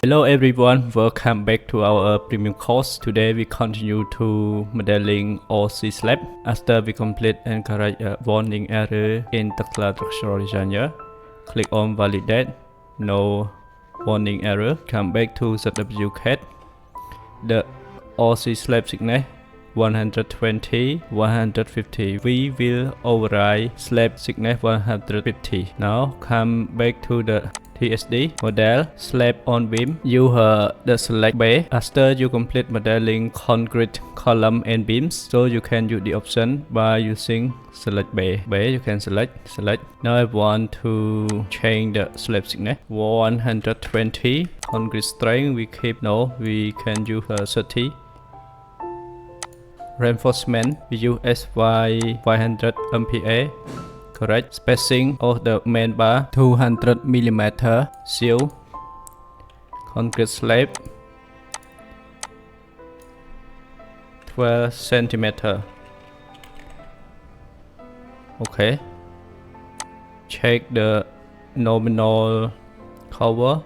Hello everyone, welcome back to our premium course. Today we continue to modeling OC slab. After we complete and correct a warning error in Tekla Structural Designer, click on validate, no warning error. Come back to ZW CAD. The OC slab thickness 120, 150. We will override slab thickness 150. Now come back to the TSD model slab on beam. Use the select base. After you complete modeling concrete column and beams, so you can use the option by using select base. Base you can select. Now I want to change the slab thickness 120. Concrete strength we keep no. We can use 30. Reinforcement we use SY 500 MPa. Correct. Spacing of the main bar 200 mm. Seal. Concrete slab 12 cm. Okay. Check the nominal cover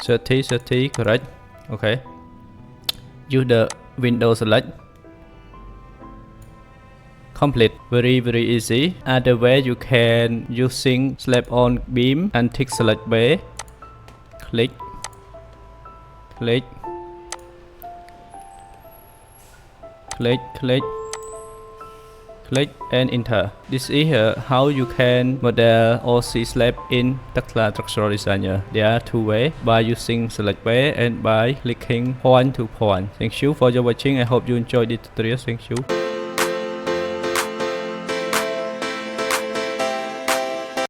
30. Correct. Okay. Use the window select. Complete. Very easy. Other way you can using slab on beam and tick select base. Click and enter. This is how you can model OC slab in Tekla Structural Designer. There are two ways, by using select base and by clicking point to point. Thank you for your watching. I hope you enjoyed this tutorial. Thank you.